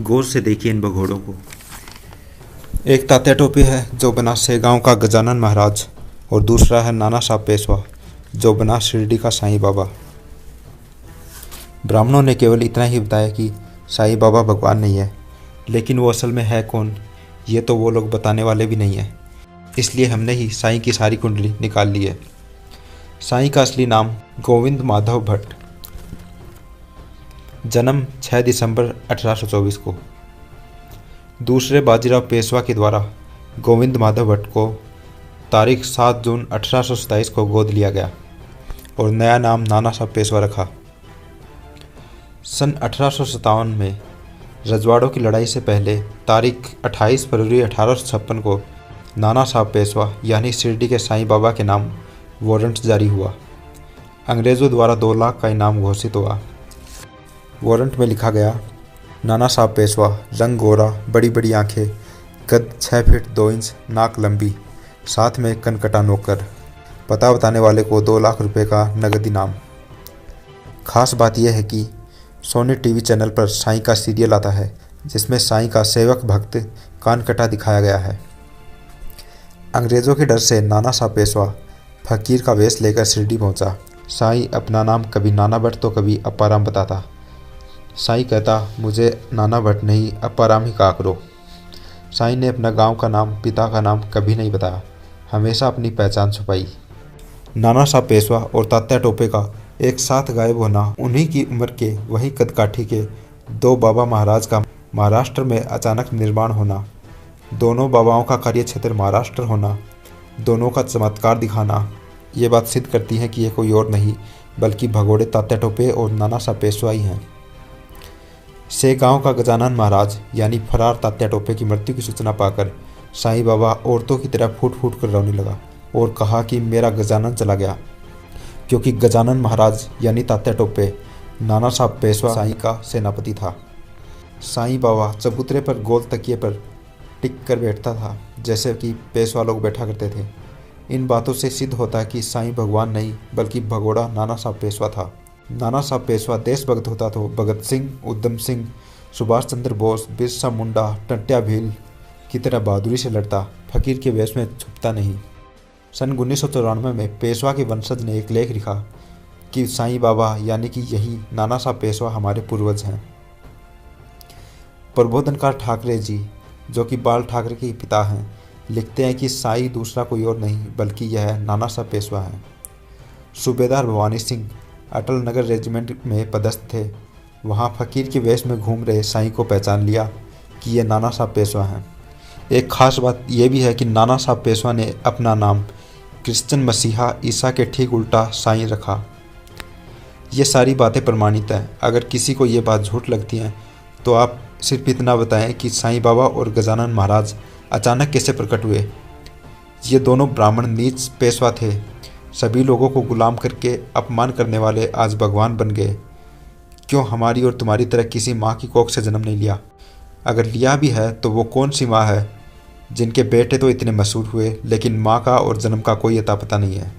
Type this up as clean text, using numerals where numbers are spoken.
गौर से देखिए इन भगोड़ों को। एक तात्या टोपी है जो बना सेगांव का गजानन महाराज और दूसरा है नाना साहब पेशवा जो बना शिरडी का साईं बाबा। ब्राह्मणों ने केवल इतना ही बताया कि साईं बाबा भगवान नहीं है, लेकिन वो असल में है कौन ये तो वो लोग बताने वाले भी नहीं है। इसलिए हमने ही साईं की सारी कुंडली निकाल ली है। साईं का असली नाम गोविंद माधव भट्ट, जन्म 6 दिसंबर 1824 को। दूसरे बाजीराव पेशवा के द्वारा गोविंद माधव भट्ट को तारीख 7 जून 1827 को गोद लिया गया और नया नाम नाना साहब पेशवा रखा। सन 1857 में रजवाड़ों की लड़ाई से पहले तारीख 28 फरवरी 1856 को नाना साहब पेशवा यानी शिरडी के साईं बाबा के नाम वारंट जारी हुआ। अंग्रेज़ों द्वारा 2 लाख का इनाम घोषित हुआ। वारंट में लिखा गया, नाना साहब पेशवा, रंग गोरा, बड़ी बड़ी आंखें, कद 6 फीट 2 इंच, नाक लंबी, साथ में कनकटा नौकर, पता बताने वाले को 2 लाख रुपए का नगद इनाम। खास बात यह है कि सोनी टीवी चैनल पर साईं का सीरियल आता है जिसमें साईं का सेवक भक्त कानकटा दिखाया गया है। अंग्रेज़ों के डर से नाना साहब पेशवा फकीर का वेश लेकर शिरडी पहुंचा। साईं अपना नाम कभी नाना भट्ट तो कभी अप्पाराम बताता। साईं कहता, मुझे नाना भट्ट नहीं अप्पाराम ही कहा करो। साईं ने अपना गांव का नाम, पिता का नाम कभी नहीं बताया, हमेशा अपनी पहचान छुपाई। नाना साहब पेशवा और तात्या टोपे का एक साथ गायब होना, उन्हीं की उम्र के वही कदकाठी के 2 बाबा महाराज का महाराष्ट्र में अचानक निर्माण होना, दोनों बाबाओं का कार्य क्षेत्र महाराष्ट्र होना, दोनों का चमत्कार दिखाना, ये बात सिद्ध करती है कि ये कोई और नहीं बल्कि भगोड़े तात्या टोपे और नाना साहब पेशवा ही हैं। सेगांव का गजानन महाराज यानी फरार तात्या टोपे की मृत्यु की सूचना पाकर साईं बाबा औरतों की तरह फूट फूट कर रोने लगा और कहा कि मेरा गजानन चला गया, क्योंकि गजानन महाराज यानी तात्या टोपे नाना साहब पेशवा साईं का सेनापति था। साईं बाबा चबूतरे पर गोल तकिए पर टिक कर बैठता था जैसे कि पेशवा लोग बैठा करते थे। इन बातों से सिद्ध होता है कि साईं भगवान नहीं बल्कि भगोड़ा नाना साहब पेशवा था। नाना साहब पेशवा देशभक्त होता तो भगत सिंह, उधम सिंह, सुभाष चंद्र बोस, बिरसा मुंडा, टंट्या भील की तरह बहादुरी से लड़ता, फकीर के वेश में छुपता नहीं। सन 1994 में पेशवा के वंशज ने एक लेख लिखा कि साईं बाबा यानी कि यही नाना साहब पेशवा हमारे पूर्वज हैं। प्रबोधनकार ठाकरे जी, जो कि बाल ठाकरे के पिता हैं, लिखते हैं कि साईं दूसरा कोई और नहीं बल्कि यह नाना साहब पेशवा हैं। सूबेदार भवानी सिंह अटल नगर रेजिमेंट में पदस्थ थे। वहाँ फकीर के वेश में घूम रहे साईं को पहचान लिया कि ये नाना साहब पेशवा हैं। एक खास बात यह भी है कि नाना साहब पेशवा ने अपना नाम क्रिश्चियन मसीहा ईसा के ठीक उल्टा साईं रखा। ये सारी बातें प्रमाणित हैं। अगर किसी को ये बात झूठ लगती है तो आप सिर्फ इतना बताएं कि साईं बाबा और गजानन महाराज अचानक कैसे प्रकट हुए। ये दोनों ब्राह्मण नीच पेशवा थे, सभी लोगों को गुलाम करके अपमान करने वाले आज भगवान बन गए। क्यों हमारी और तुम्हारी तरह किसी माँ की कोख से जन्म नहीं लिया? अगर लिया भी है तो वो कौन सी माँ है जिनके बेटे तो इतने मशहूर हुए लेकिन माँ का और जन्म का कोई अता पता नहीं है।